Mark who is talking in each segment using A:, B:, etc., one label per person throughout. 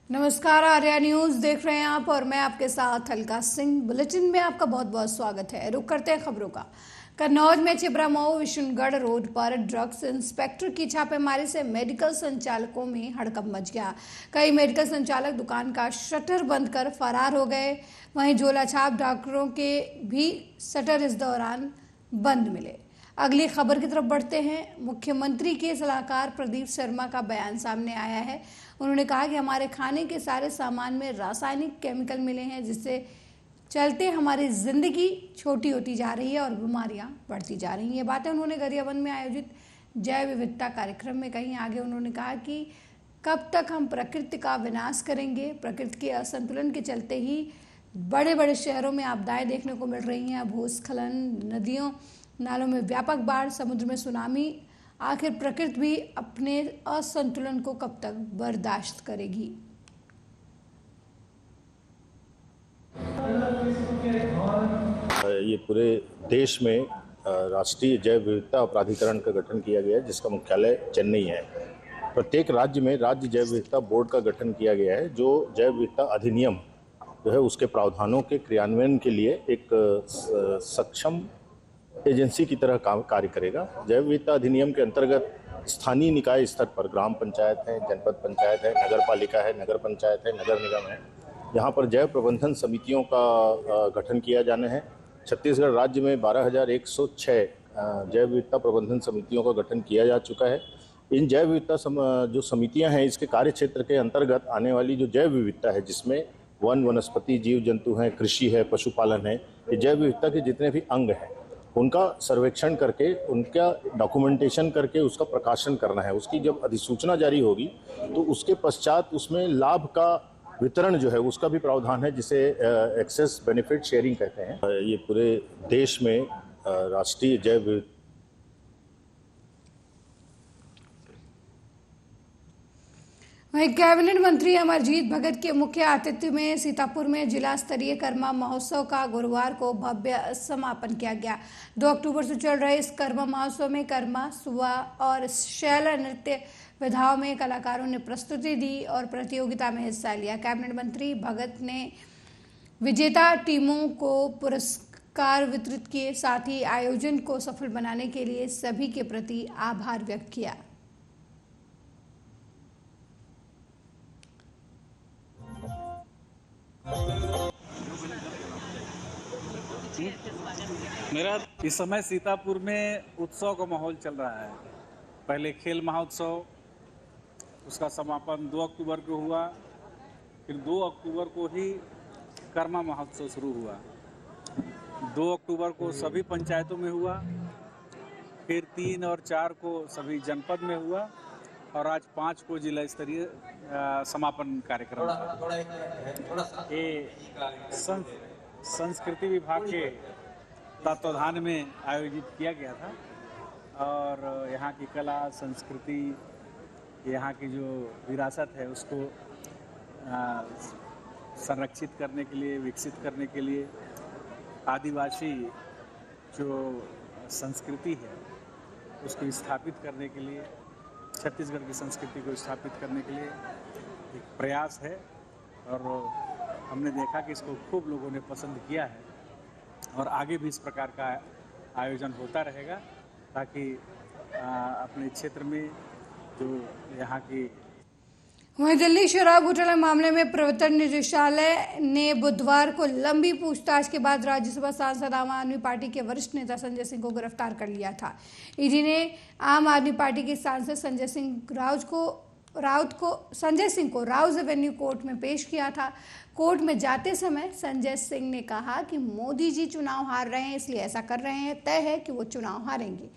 A: नमस्कार, आर्या न्यूज देख रहे हैं आप और मैं आपके साथ अलका सिंह। बुलेटिन में आपका बहुत बहुत स्वागत है। रुक करते हैं खबरों का। कन्नौज में छिबरामऊ विशुनगढ़ रोड पर ड्रग्स इंस्पेक्टर की छापेमारी से मेडिकल संचालकों में हड़कंप मच गया। कई मेडिकल संचालक दुकान का शटर बंद कर फरार हो गए। वहीं झोला छाप डॉक्टरों के भी शटर इस दौरान बंद मिले। अगली खबर की तरफ बढ़ते हैं। मुख्यमंत्री के सलाहकार प्रदीप शर्मा का बयान सामने आया है। उन्होंने कहा कि हमारे खाने के सारे सामान में रासायनिक केमिकल मिले हैं, जिससे चलते हमारी जिंदगी छोटी होती जा रही है और बीमारियां बढ़ती जा रही हैं। ये बातें उन्होंने गरियाबंद में आयोजित जैव विविधता कार्यक्रम में कही। आगे उन्होंने कहा कि कब तक हम प्रकृति का विनाश करेंगे। प्रकृति के असंतुलन के चलते ही बड़े बड़े शहरों में आपदाएं देखने को मिल रही हैं। भूस्खलन, नदियों नालों में व्यापक बाढ़, समुद्र में सुनामी। आखिर प्रकृति भी अपने असंतुलन को कब तक बर्दाश्त करेगी।
B: ये पूरे देश में राष्ट्रीय जैव विविधता प्राधिकरण का गठन किया गया है, जिसका मुख्यालय चेन्नई है। प्रत्येक राज्य में राज्य जैव विविधता बोर्ड का गठन किया गया है, जो जैव विविधता अधिनियम जो है उसके प्रावधानों के क्रियान्वयन के लिए एक सक्षम एजेंसी की तरह काम कार्य करेगा। जैव विविधता अधिनियम के अंतर्गत स्थानीय निकाय स्तर पर ग्राम पंचायत है, जनपद पंचायत है, नगर पालिका है, नगर पंचायत है, नगर निगम है, यहाँ पर जैव प्रबंधन समितियों का गठन किया जाना है। छत्तीसगढ़ राज्य में 12,106 जैव विविधता प्रबंधन समितियों का गठन किया जा चुका है। इन जैव विविधता जो समितियां हैं, इसके कार्य क्षेत्र के अंतर्गत आने वाली जो जैव विविधता है, जिसमें वन, वनस्पति, जीव जंतु हैं, कृषि है, पशुपालन है, ये जैव विविधता के जितने भी अंग हैं उनका सर्वेक्षण करके, उनका डॉक्यूमेंटेशन करके उसका प्रकाशन करना है। उसकी जब अधिसूचना जारी होगी तो उसके पश्चात उसमें लाभ का वितरण जो है उसका भी प्रावधान है, जिसे एक्सेस बेनिफिट शेयरिंग कहते हैं। ये पूरे देश में राष्ट्रीय जैव विविधता।
A: वहीं कैबिनेट मंत्री अमरजीत भगत के मुख्य आतिथ्य में सीतापुर में जिला स्तरीय कर्मा महोत्सव का गुरुवार को भव्य समापन किया गया। 2 अक्टूबर से चल रहे इस कर्मा महोत्सव में कर्मा, सुआ और शैल नृत्य विधाओं में कलाकारों ने प्रस्तुति दी और प्रतियोगिता में हिस्सा लिया। कैबिनेट मंत्री भगत ने विजेता टीमों को पुरस्कार वितरित किए, साथ ही आयोजन को सफल बनाने के लिए सभी के प्रति आभार व्यक्त किया।
C: मेरा इस समय सीतापुर में उत्सव का माहौल चल रहा है। पहले खेल महोत्सव, उसका समापन 2 अक्टूबर को हुआ। फिर 2 अक्टूबर को ही कर्मा महोत्सव शुरू हुआ। 2 अक्टूबर को सभी पंचायतों में हुआ। फिर 3 और 4 को सभी जनपद में हुआ और आज 5 को जिला स्तरीय समापन कार्यक्रम था। ये संस्कृति विभाग के तत्वाधान में आयोजित किया गया था और यहाँ की कला, संस्कृति, यहाँ की जो विरासत है उसको संरक्षित करने के लिए, विकसित करने के लिए, आदिवासी जो संस्कृति है उसको स्थापित करने के लिए, छत्तीसगढ़ की संस्कृति को स्थापित करने के लिए एक प्रयास है और हमने देखा कि इसको खूब लोगों ने पसंद किया है और आगे भी इस प्रकार का आयोजन होता रहेगा, ताकि अपने क्षेत्र में जो यहाँ की।
A: वहीं दिल्ली शराब घोटाला मामले में प्रवर्तन निदेशालय ने बुधवार को लंबी पूछताछ के बाद राज्यसभा सांसद आम आदमी पार्टी के वरिष्ठ नेता संजय सिंह को गिरफ्तार कर लिया था। ईडी ने आम आदमी पार्टी के सांसद संजय सिंह को राउज एवेन्यू कोर्ट में पेश किया था। कोर्ट में जाते समय संजय सिंह ने कहा कि मोदी जी चुनाव हार रहे हैं, इसलिए ऐसा कर रहे हैं। तय है कि वो चुनाव हारेंगे।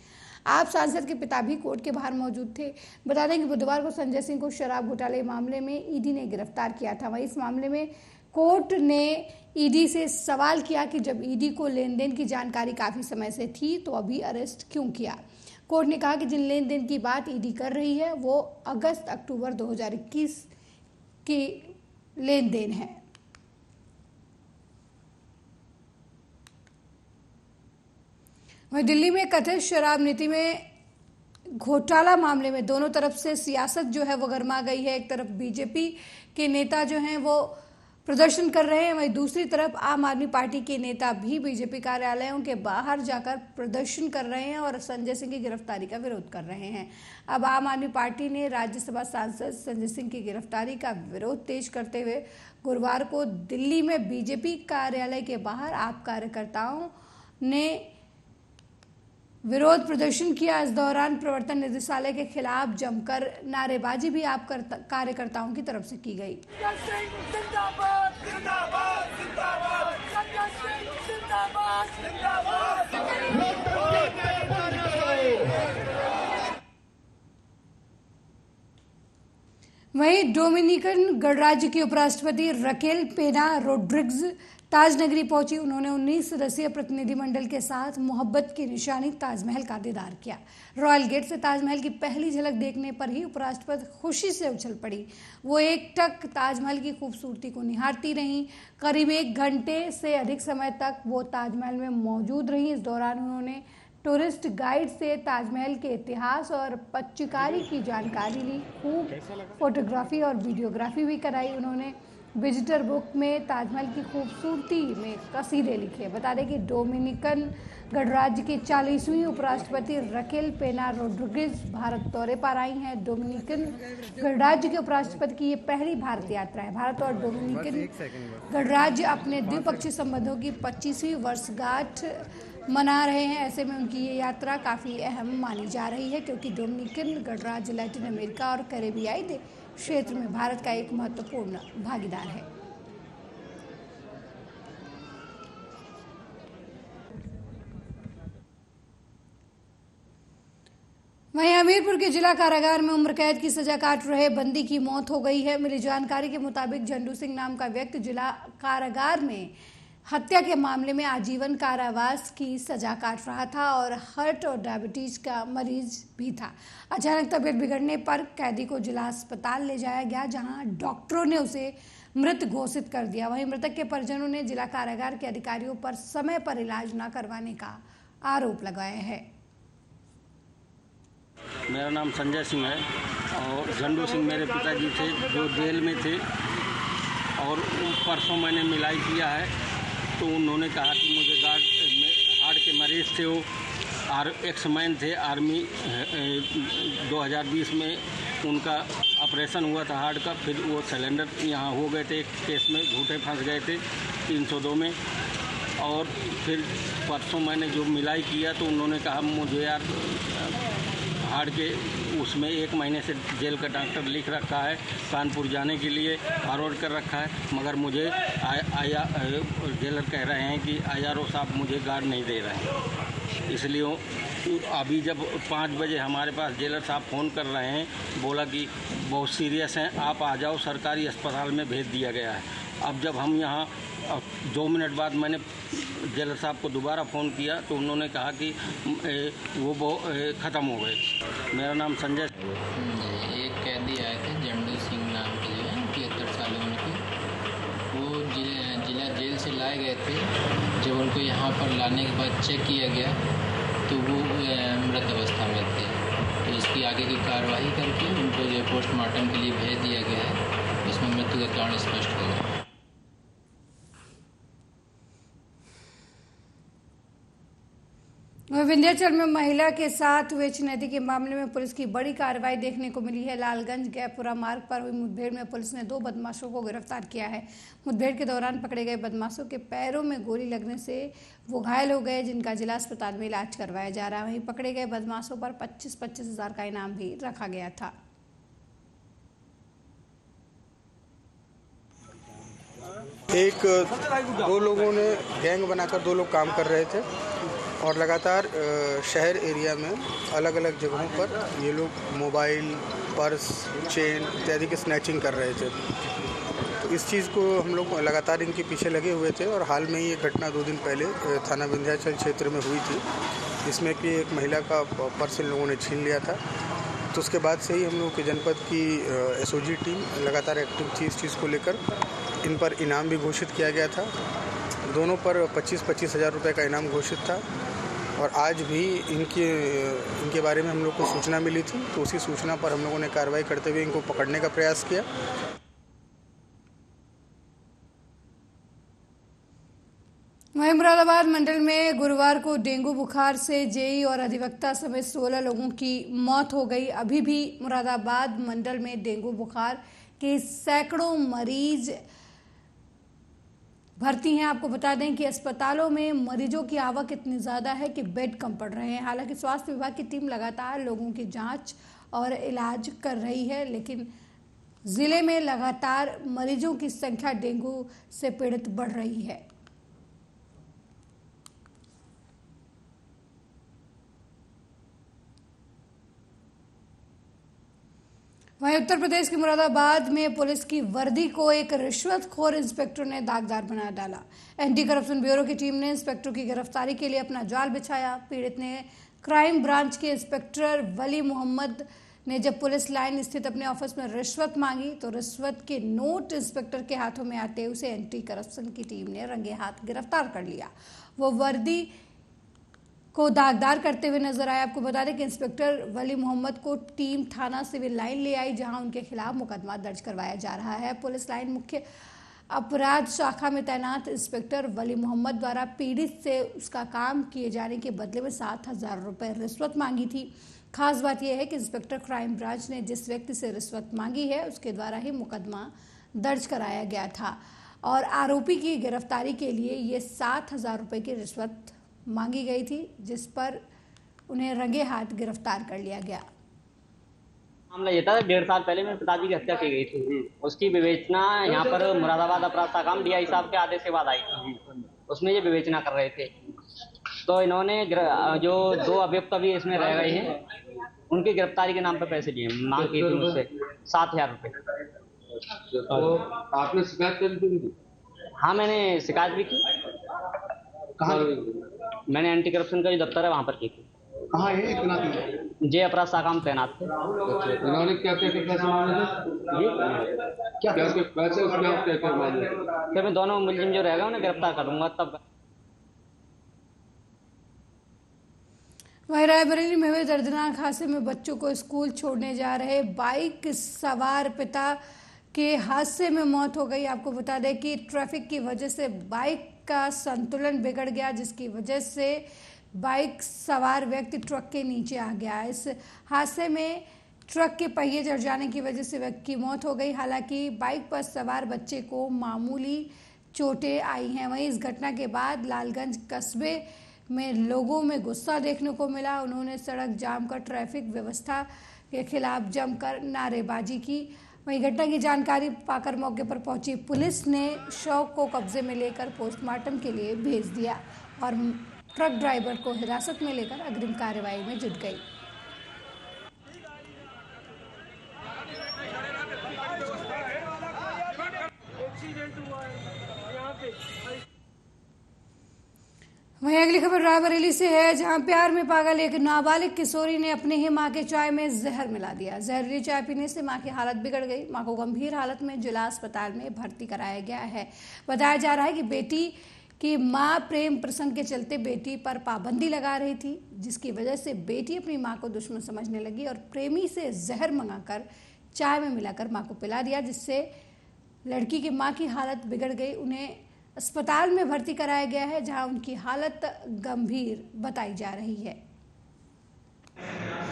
A: आप सांसद के पिता भी कोर्ट के बाहर मौजूद थे। बता दें कि बुधवार को संजय सिंह को शराब घोटाले मामले में ईडी ने गिरफ्तार किया था। वहीं इस मामले में कोर्ट ने ईडी से सवाल किया कि जब ईडी को लेन देन की जानकारी काफी समय से थी तो अभी अरेस्ट क्यों किया। कोर्ट ने कहा कि जिन लेन देन की बात ईडी कर रही है वो अगस्त-अक्टूबर 2021 की लेन देन है। वहीं दिल्ली में कथित शराब नीति में घोटाला मामले में दोनों तरफ से सियासत जो है वो गर्मा गई है। एक तरफ बीजेपी के नेता जो हैं वो प्रदर्शन कर रहे हैं, वहीं दूसरी तरफ आम आदमी पार्टी के नेता भी बीजेपी कार्यालयों के बाहर जाकर प्रदर्शन कर रहे हैं और संजय सिंह की गिरफ्तारी का विरोध कर रहे हैं। अब आम आदमी पार्टी ने राज्यसभा सांसद संजय सिंह की गिरफ्तारी का विरोध तेज करते हुए गुरुवार को दिल्ली में बीजेपी कार्यालय के बाहर आप कार्यकर्ताओं ने विरोध प्रदर्शन किया। इस दौरान प्रवर्तन निदेशालय के खिलाफ जमकर नारेबाजी भी आप कार्यकर्ताओं की तरफ से की गई। वहीं डोमिनिकन गणराज्य की उपराष्ट्रपति रकेल पेना रोड्रिग्स ताजनगरी पहुंची। उन्होंने 19 सदस्यीय प्रतिनिधिमंडल के साथ मोहब्बत की निशानी ताजमहल का दीदार किया। रॉयल गेट से ताजमहल की पहली झलक देखने पर ही उपराष्ट्रपति खुशी से उछल पड़ी। वो एकटक ताजमहल की खूबसूरती को निहारती रहीं। करीब 1 घंटे से अधिक समय तक वो ताजमहल में मौजूद रहीं। इस दौरान उन्होंने टूरिस्ट गाइड से ताजमहल के इतिहास और पच्चीकारी की जानकारी ली। खूब फोटोग्राफी और वीडियोग्राफी भी कराई। उन्होंने विजिटर बुक में ताजमहल की खूबसूरती में कसीदे लिखे। बता दें कि डोमिनिकन गणराज्य की 40वीं उपराष्ट्रपति रकेल पेना रोड्रिग्स भारत दौरे पर आई हैं। डोमिनिकन गणराज्य के उपराष्ट्रपति की ये पहली भारत यात्रा है। भारत और डोमिनिकन गणराज्य अपने द्विपक्षीय संबंधों की 25वीं वर्षगांठ मना रहे हैं। ऐसे में उनकी ये यात्रा काफ़ी अहम मानी जा रही है, क्योंकि डोमिनिकन गणराज्य लैटिन अमेरिका और कैरेबियाई क्षेत्र में भारत का एक महत्वपूर्ण भागीदार है। वहीं हमीरपुर के जिला कारागार में उम्र कैद की सजा काट रहे बंदी की मौत हो गई है। मिली जानकारी के मुताबिक झंडू सिंह नाम का व्यक्ति जिला कारागार में हत्या के मामले में आजीवन कारावास की सजा काट रहा था और हार्ट और डायबिटीज का मरीज भी था। अचानक तबीयत बिगड़ने पर कैदी को जिला अस्पताल ले जाया गया, जहां डॉक्टरों ने उसे मृत घोषित कर दिया। वहीं मृतक के परिजनों ने जिला कारागार के अधिकारियों पर समय पर इलाज न करवाने का आरोप लगाया है।
D: मेरा नाम संजय सिंह है और झंडू सिंह मेरे पिताजी थे जो जेल में थे, और परसों मैंने मिलाई किया है तो उन्होंने कहा कि मुझे हार्ट के मरीज़ थे, वो एक्समैन थे आर्मी। 2020 में उनका ऑपरेशन हुआ था हार्ट का, फिर वो सिलेंडर यहाँ हो गए थे एक केस में, झूठे फंस गए थे 302 में। और फिर परसों मैंने जो मिलाई किया तो उन्होंने कहा मुझे यार हार्ट के उसमें 1 महीने से जेल का डॉक्टर लिख रखा है, कानपुर जाने के लिए फॉरवर्ड कर रखा है, मगर मुझे जेलर कह रहे हैं कि IRO साहब मुझे गार्ड नहीं दे रहे हैं। इसलिए अभी जब 5 बजे हमारे पास जेलर साहब फ़ोन कर रहे हैं, बोला कि बहुत सीरियस हैं, आप आ जाओ, सरकारी अस्पताल में भेज दिया गया है। अब जब हम यहाँ 2 मिनट बाद मैंने जेलर साहब को दोबारा फ़ोन किया तो उन्होंने कहा कि वो ख़त्म हो गए। मेरा नाम संजय।
E: एक कैदी आए थे झंडू सिंह नाम के, जो है 73 साल उनके, वो जिला जेल से लाए गए थे। जब उनको यहाँ पर लाने के बाद चेक किया गया तो वो मृत अवस्था में थे। तो इसकी आगे की कार्रवाई करके उनको जो पोस्टमार्टम के लिए भेज दिया गया है। इसमें मृत्यु का कारण स्पष्ट होगा।
A: विंध्याचल में महिला के साथ हुए छिनैती के मामले में पुलिस की बड़ी कार्रवाई देखने को मिली है। लालगंज गैपुरा मार्ग पर हुई मुठभेड़ में पुलिस ने 2 बदमाशों को गिरफ्तार किया है। मुठभेड़ के दौरान पकड़े गए बदमाशों के पैरों में गोली लगने से वो घायल हो गए, जिनका जिला अस्पताल में इलाज करवाया जा रहा है। वहीं पकड़े गए बदमाशों पर 25-25 हज़ार का इनाम भी रखा गया था।
F: दो लोगों ने गैंग बनाकर 2 लोग काम कर रहे थे और लगातार शहर एरिया में अलग अलग जगहों पर ये लोग मोबाइल, पर्स, चेन इत्यादि की स्नैचिंग कर रहे थे। तो इस चीज़ को हम लोग लगातार इनके पीछे लगे हुए थे और हाल में ये घटना 2 दिन पहले थाना विंध्याचल क्षेत्र में हुई थी, जिसमें कि एक महिला का पर्स इन लोगों ने छीन लिया था। तो उसके बाद से ही हम लोग के जनपद की SOG टीम लगातार एक्टिव थी। इस चीज़ को लेकर इन पर इनाम भी घोषित किया गया था। दोनों पर 25-25 हज़ार रुपये का इनाम घोषित था और आज भी इनके बारे में हम लोग को सूचना मिली थी, तो उसी सूचना पर हम लोगों ने कार्रवाई करते हुए इनको पकड़ने का प्रयास किया।
A: वहीं मुरादाबाद मंडल में गुरुवार को डेंगू बुखार से जेई और अधिवक्ता समेत 16 लोगों की मौत हो गई। अभी भी मुरादाबाद मंडल में डेंगू बुखार के सैकड़ों मरीज भर्ती हैं। आपको बता दें कि अस्पतालों में मरीजों की आवक इतनी ज़्यादा है कि बेड कम पड़ रहे हैं। हालांकि स्वास्थ्य विभाग की टीम लगातार लोगों की जांच और इलाज कर रही है, लेकिन जिले में लगातार मरीजों की संख्या डेंगू से पीड़ित बढ़ रही है। वहीं उत्तर प्रदेश के मुरादाबाद में पुलिस की वर्दी को एक रिश्वतखोर इंस्पेक्टर ने दागदार बना डाला। एंटी करप्शन ब्यूरो की टीम ने इंस्पेक्टर की गिरफ्तारी के लिए अपना जाल बिछाया। पीड़ित ने क्राइम ब्रांच के इंस्पेक्टर वली मोहम्मद ने जब पुलिस लाइन स्थित अपने ऑफिस में रिश्वत मांगी तो रिश्वत के नोट इंस्पेक्टर के हाथों में आते उसे एंटी करप्शन की टीम ने रंगे हाथ गिरफ्तार कर लिया। वो वर्दी को दागदार करते हुए नजर आए। आपको बता दें कि इंस्पेक्टर वली मोहम्मद को टीम थाना सिविल लाइन ले आई, जहां उनके खिलाफ मुकदमा दर्ज करवाया जा रहा है। पुलिस लाइन मुख्य अपराध शाखा में तैनात इंस्पेक्टर वली मोहम्मद द्वारा पीड़ित से उसका काम किए जाने के बदले में 7,000 रुपये रिश्वत मांगी थी। खास बात यह है कि इंस्पेक्टर क्राइम ब्रांच ने जिस व्यक्ति से रिश्वत मांगी है उसके द्वारा ही मुकदमा दर्ज कराया गया था और आरोपी की गिरफ्तारी के लिए ये 7,000 रुपये की रिश्वत मांगी गई थी, जिस पर उन्हें रंगे हाथ गिरफ्तार कर लिया गया।
G: मामला ये था 1.5 साल पहले मेरे पिताजी की हत्या की गई थी। उसकी विवेचना यहाँ पर मुरादाबाद अपराध शाखा में डीआई साहब के आदेश के बाद आई थी। उसमें ये विवेचना कर रहे थे तो इन्होंने जो 2 अभियुक्त अभी इसमें रह गए हैं उनकी गिरफ्तारी के नाम पर पैसे लिए, मांग की थी मुझसे 7,000 रुपये।
H: तो आपने शिकायत करी थी?
G: हाँ, मैंने शिकायत भी की।
H: कहाँ?
G: मैंने एंटी करप्शन का जो दफ्तर है वहाँ पर की थी।
H: कहाँ है इतना की?
G: जे अपराध शाखा में तैनात थे।
H: अच्छा, इन्होंने क्या क्या पैसे मांगे थे? क्या पैसे क्या मांगे?
G: फिर मैं दोनों मुलजिम जो रह गए उन्हें गिरफ्तार करूंगा तब।
A: वहीं रायबरेली में हुए दर्दनाक हादसे में बच्चों को स्कूल छोड़ने जा रहे बाइक सवार पिता के हादसे में मौत हो गई। आपको बता दें कि ट्रैफिक की वजह से बाइक का संतुलन बिगड़ गया, जिसकी वजह से बाइक सवार व्यक्ति ट्रक के नीचे आ गया। इस हादसे में ट्रक के पहिए जड़ जाने की वजह से व्यक्ति की मौत हो गई। हालांकि बाइक पर सवार बच्चे को मामूली चोटें आई हैं। वहीं इस घटना के बाद लालगंज कस्बे में लोगों में गुस्सा देखने को मिला। उन्होंने सड़क जाम कर ट्रैफिक व्यवस्था के खिलाफ जमकर नारेबाजी की। वहीं घटना की जानकारी पाकर मौके पर पहुंची पुलिस ने शव को कब्जे में लेकर पोस्टमार्टम के लिए भेज दिया और ट्रक ड्राइवर को हिरासत में लेकर अग्रिम कार्रवाई में जुट गई। वहीं अगली खबर रायबरेली से है, जहां प्यार में पागल एक नाबालिग किशोरी ने अपनी ही मां के चाय में जहर मिला दिया। जहरीली चाय पीने से मां की हालत बिगड़ गई। मां को गंभीर हालत में जिला अस्पताल में भर्ती कराया गया है। बताया जा रहा है कि बेटी की मां प्रेम प्रसंग के चलते बेटी पर पाबंदी लगा रही थी, जिसकी वजह से बेटी अपनी मां को दुश्मन समझने लगी और प्रेमी से जहर मंगाकर चाय में मिलाकर मां को पिला दिया, जिससे लड़की की मां की हालत बिगड़ गई। उन्हें अस्पताल में भर्ती कराया गया है, जहां उनकी हालत गंभीर बताई जा रही है।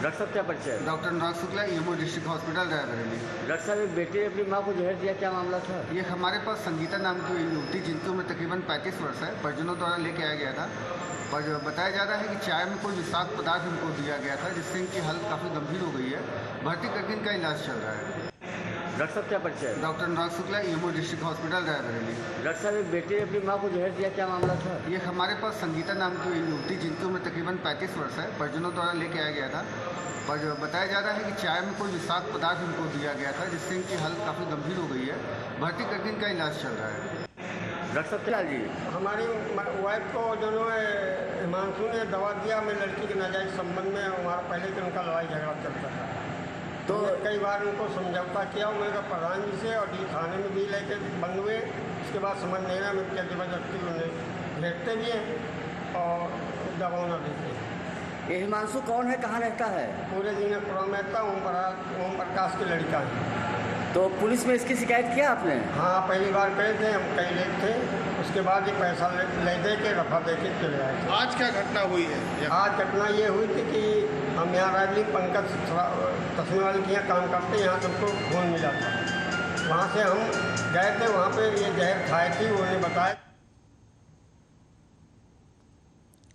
I: डॉक्टर साहब क्या परिचय है?
J: Doctor Anurag Shukla, EMO district hospital Raebareli.
I: Doctor साहब एक बेटे ने अपनी माँ को जहर दिया, क्या मामला था?
J: ये हमारे पास संगीता नाम की युवती जिनकी उम्र तकरीबन 35 वर्ष है, परिजनों द्वारा लेके आया गया था। पर बताया जा रहा है कि चाय में कोई विषाक्त पदार्थ इनको दिया गया था, जिससे इनकी हालत काफ़ी गंभीर हो गई है। भर्ती करके इनका इलाज चल रहा है।
I: डॉक्टर साहब क्या परिचय है?
J: Doctor Anurag Shukla, EMO district hospital Raebareli.
I: Doctor साहब एक बेटे ने अपनी माँ को जहर दिया, क्या मामला था?
J: ये हमारे पास संगीता नाम की युवती जिनकी उम्र तकरीबन 35 वर्ष है, परिजनों द्वारा लेके आया गया था। पर बताया जा रहा है कि चाय में कोई विषाक्त पदार्थ इनको दिया गया था, जिससे इनकी हालत काफ़ी गंभीर हो गई है। भर्ती करके इनका इलाज चल रहा है।
I: डॉक्टर साहब क्या जी?
K: हमारी वाइफ को जो है हिमांशु ने दवा दिया, मैं लड़की के नाजायज संबंध में हमारा पहले से उनका लड़ाई झगड़ा चलता था। तो कई बार उनको समझौता किया मेरे प्रधान जी से, और थाने में भी लेके बंद हुए। उसके बाद समझ नहीं रहा, मैं क्या जबरदस्ती उन्हें भेजते भी हैं और दबावना देते हैं।
I: ये हिमांशु कौन है, कहाँ रहता है?
K: पूरे दिन में रहता ओम प्रकाश की लड़का है।
I: तो पुलिस में इसकी शिकायत किया आपने?
K: हाँ, पहली बार गए थे, हम कई लेट थे, उसके बाद ये पैसा ले दे के रफा दे के चले आए थे।
L: आज क्या घटना हुई है?
K: आज घटना ये हुई थी कि हम यहाँ राजली पंकज तस्वीर वाले के यहाँ काम करते, यहाँ सबको फोन मिला था, वहाँ से हम गए थे, वहाँ पे ये जहर खाई थी, उन्होंने बताया।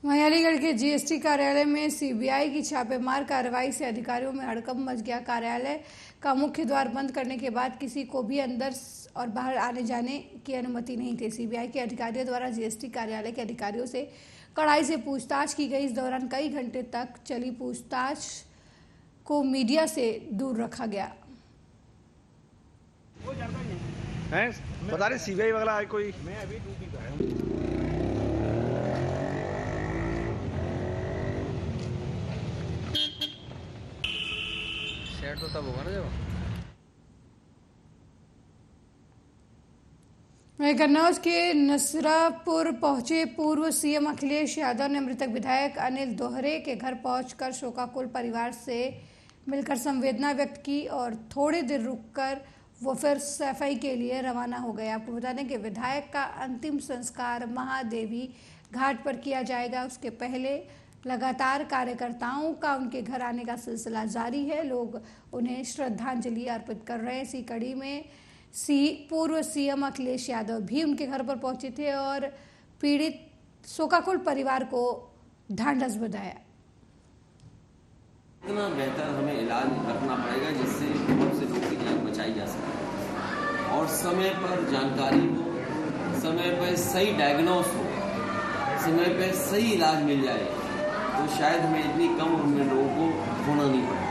A: वहीं अलीगढ़ के जीएसटी कार्यालय में सीबीआई की छापेमार कार्रवाई से अधिकारियों में हड़कंप मच गया। कार्यालय का मुख्य द्वार बंद करने के बाद किसी को भी अंदर और बाहर आने जाने की अनुमति नहीं थी। सीबीआई के अधिकारियों द्वारा जीएसटी कार्यालय के अधिकारियों से कड़ाई से पूछताछ की गई। इस दौरान कई घंटे तक चली पूछताछ को मीडिया से दूर रखा गया।
L: बता रहे सीबीआई वगैरह आई कोई? मैं अभी ड्यूटी पर हूं।
E: शेयर तो तब होगा ना जब
A: कन्नौज के नसरापुर पहुंचे पूर्व सीएम अखिलेश यादव ने मृतक विधायक अनिल दोहरे के घर पहुंचकर शोकाकुल परिवार से मिलकर संवेदना व्यक्त की और थोड़ी देर रुककर वो फिर सफाई के लिए रवाना हो गए। आपको बता दें कि विधायक का अंतिम संस्कार महादेवी घाट पर किया जाएगा। उसके पहले लगातार कार्यकर्ताओं का उनके घर आने का सिलसिला जारी है। लोग उन्हें श्रद्धांजलि अर्पित कर रहे हैं। इसी कड़ी में पूर्व सीएम अखिलेश यादव भी उनके घर पर पहुंचे थे और पीड़ित शोकाकुल परिवार को ढांढस बंधाया।
M: इतना बेहतर हमें इलाज रखना पड़ेगा जिससे बहुत से लोगों की जान बचाई जा सके और समय पर जानकारी हो, समय पर सही डायग्नोस हो, समय पर सही इलाज मिल जाए तो शायद हमें इतनी कम उम्र में लोगों को खोना नहीं पड़े।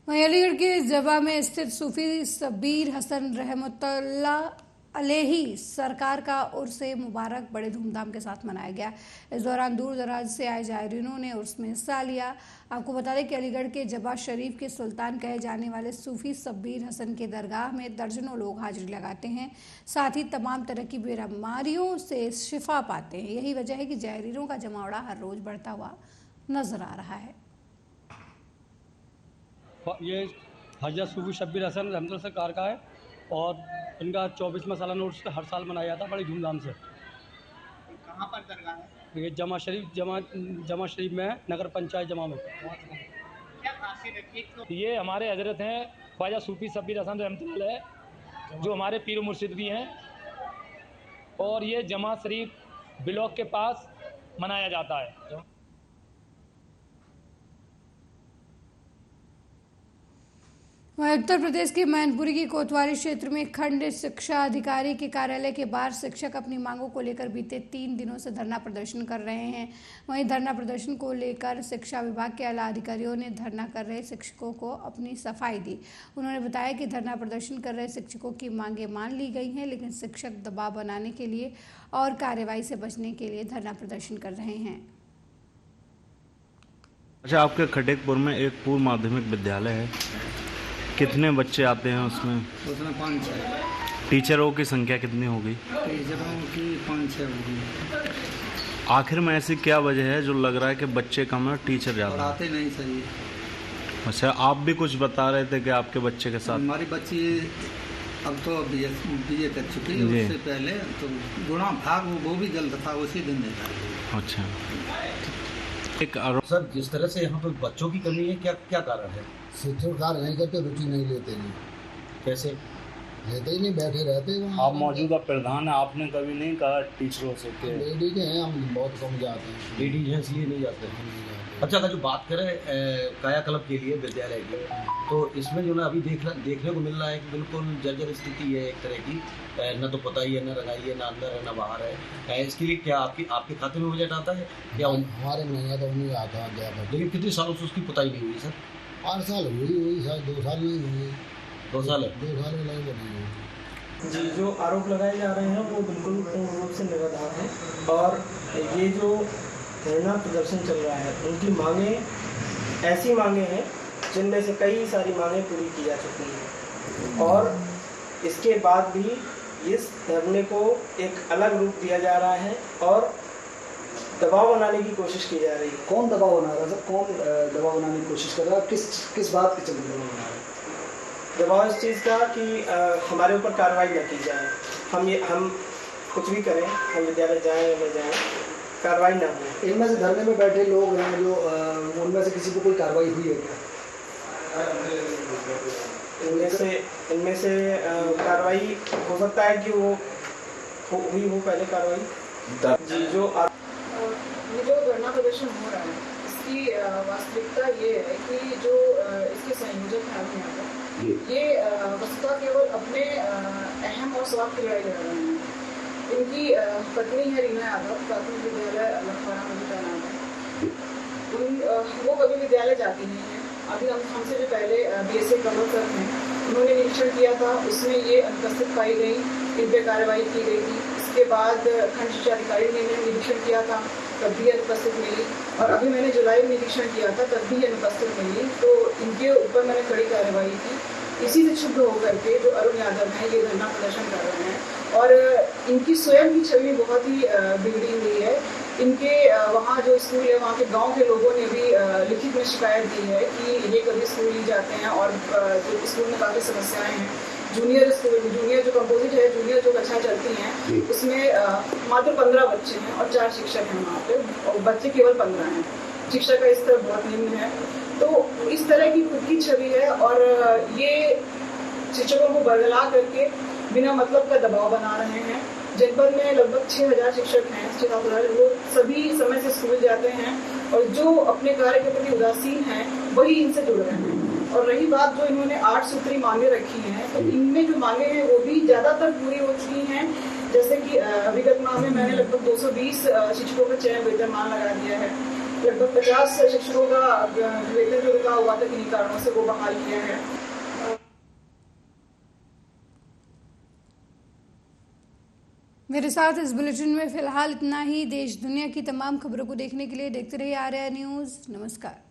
A: वहीं अलीगढ़ के जवा में स्थित सूफी सबीर हसन रहमतुल्लाह अलैही सरकार का उर्स मुबारक बड़े धूमधाम के साथ मनाया गया। इस दौरान दूर दराज से आए जायरीनों ने उर्स में हिस्सा लिया। आपको बता दें कि अलीगढ़ के जबा शरीफ के सुल्तान कहे जाने वाले सूफी सबीर हसन के दरगाह में दर्जनों लोग हाजिरी लगाते हैं, साथ ही तमाम तरह की बीमारियों से शिफा पाते हैं। यही वजह है कि जायरीनों का जमावड़ा हर रोज बढ़ता हुआ नजर आ रहा है।
N: ये हजरत सूफी शब्बीर हसन रहमतुल्लाह सरकार का है और इनका 24वां सालाना उर्स हर साल मनाया जाता है बड़ी धूमधाम से।
L: कहाँ पर दरगाह है?
N: ये जमा शरीफ में, नगर पंचायत जमा में।
L: क्या खासियत है?
N: ये हमारे हजरत हैं ख्वाजा सूफी शब्बीर हसन रहमतुल्लाह जो हमारे पीर मुर्शिद भी हैं और ये जमा शरीफ ब्लॉक के पास मनाया जाता है।
A: उत्तर प्रदेश के मैनपुरी की कोतवाली क्षेत्र में खंड शिक्षा अधिकारी के कार्यालय के बाहर शिक्षक अपनी मांगों को लेकर बीते 3 दिनों से धरना प्रदर्शन कर रहे हैं। वहीं धरना प्रदर्शन को लेकर शिक्षा विभाग के आला अधिकारियों ने धरना कर रहे शिक्षकों को अपनी सफाई दी। उन्होंने बताया कि धरना प्रदर्शन कर रहे शिक्षकों की मांगें मान ली गई हैं, लेकिन शिक्षक दबाव बनाने के लिए और कार्रवाई से बचने के लिए धरना प्रदर्शन कर रहे हैं।
O: अच्छा, आपके खटेकपुर में एक पूर्व माध्यमिक विद्यालय है, कितने बच्चे आते हैं उसमें?
P: उसमें 5-6।
O: टीचरों की संख्या कितनी होगी?
P: टीचरों की 5-6 होगी।
O: आखिर में ऐसी क्या वजह है जो लग रहा है कि बच्चे कम है और टीचर ज़्यादा?
P: पढ़ाते नहीं सही।
O: अच्छा, आप भी कुछ बता रहे थे कि आपके बच्चे के साथ?
P: हमारी बच्ची अब तो बीए कर चुकी है, उससे पहले तो गुणा भाग वो भी जल्द था, उसी दिन नहीं।
O: अच्छा,
Q: एक सर जिस तरह से यहाँ पर बच्चों की कमी है, क्या क्या कारण है?
R: शिक्षक कार्य नहीं करते, रुचि नहीं लेते नहीं।
Q: कैसे
R: लेते ही नहीं, बैठे रहते वहाँ।
O: आप मौजूदा प्रधान है, आपने कभी नहीं कहा टीचरों से कि
R: लेडीज हैं, हम बहुत कम जाते हैं।
Q: लेडीज हैं इसलिए नहीं जाते हैं। अच्छा, अगर जो बात करें कायाकल्प के लिए विद्यालय की, तो इसमें जो ना अभी देखने को मिल रहा है कि बिल्कुल जर्जर स्थिति है एक तरह की, न तो पुताई है, न रंगाई है, न अंदर है, न बाहर है। इसके लिए क्या आपके खाते में बजट आता है? क्या
R: हमारे में तो नहीं आता गया,
Q: लेकिन कितने सालों से उसकी पुताई नहीं हुई सर?
R: 8 साल हुई, शायद 2 साल नहीं हुई।
Q: 2 साल है?
R: 2 साल में नहीं बनी।
S: जी, जो आरोप लगाए जा रहे हैं वो बिल्कुल पूर्ण रूप से निराधार हैं और ये जो धरना प्रदर्शन चल रहा है उनकी मांगें ऐसी मांगें हैं जिनमें से कई सारी मांगें पूरी की जा चुकी हैं और इसके बाद भी इस धरने को एक अलग रूप दिया जा रहा है और दबाव बनाने की कोशिश की जा रही है।
T: कौन दबाव बना रहा है सर? कौन दबाव बनाने की कोशिश कर रहा है? किस बात के चलते दबाव बना रहा है?
S: दबाव इस चीज़ का कि हमारे ऊपर कार्रवाई न की जाए। हम कुछ भी करें, हम विद्यालय जाएं या न जाएं, कार्रवाई ना हो।
T: इनमें से धरने में बैठे लोग हैं जो उनमें से किसी को कोई कार्रवाई हुई है क्या?
S: इनमें से कार्रवाई हो सकता है कि वो हुई हो पहले कार्रवाई। जी,
U: ये जो धरना प्रदर्शन हो रहा है इसकी वास्तविकता ये है कि जो इसके संयोजक हैं अभी यहाँ पर, ये वस्तुतः केवल अपने अहम और स्वार्थ की लड़ाई लड़ रहे हैं। इनकी पत्नी है रीना यादव, प्राथमिक विद्यालय लखवाड़ा में तैनात है। वो कभी विद्यालय जाती नहीं है। अभी हमसे जो पहले BSA कमल सर हैं, उन्होंने निरीक्षण किया था, उसमें ये अनुपस्थित पाई गई, इन पर कार्रवाई की गई थी। इसके बाद खंड शिक्षा अधिकारी ने निरीक्षण किया था, तब भी अनुपस्थित मिली, और अभी मैंने जुलाई में निरीक्षण किया था, तब भी अनुपस्थित मिली। तो इनके ऊपर मैंने कड़ी कार्रवाई की। इसी से क्षुब्ध होकर के जो अरुण यादव हैं, ये धरना प्रदर्शन कर रहे हैं, और इनकी स्वयं की छवि बहुत ही बिगड़ी हुई है। इनके वहाँ जो स्कूल है, वहाँ के गांव के लोगों ने भी लिखित में शिकायत दी है कि ये कभी स्कूल नहीं जाते हैं, और जो स्कूल में काफ़ी समस्याएं हैं। जूनियर जो कंपोजिट है, जूनियर जो कक्षा चलती हैं, उसमें मात्र 15 बच्चे हैं और 4 शिक्षक हैं वहाँ पे, और बच्चे केवल 15 हैं। शिक्षा का स्तर बहुत निम्न है। तो इस तरह की खुद की छवि है, और ये शिक्षकों को बरगला करके बिना मतलब का दबाव बना रहे हैं। जनपद में लगभग 6000 शिक्षक हैं, 6000, वो सभी समय से स्कूल जाते हैं, और जो अपने कार्य के प्रति उदासीन हैं वही इनसे जुड़ रहे हैं। और रही बात जो इन्होंने 8 सूत्री मांगे रखी हैं, तो इनमें जो मांगे हैं वो भी ज़्यादातर पूरी हो चुकी हैं। जैसे कि विगत माह में मैंने लगभग 220 शिक्षकों का चयन वेतनमान लगा दिया है, लगभग 50 शिक्षकों का वेतन जो रुका हुआ था किन्हीं कारणों से वो बहाल किया है।
A: मेरे साथ इस बुलेटिन में फिलहाल इतना ही। देश दुनिया की तमाम खबरों को देखने के लिए देखते रहिए आर्या न्यूज़। नमस्कार।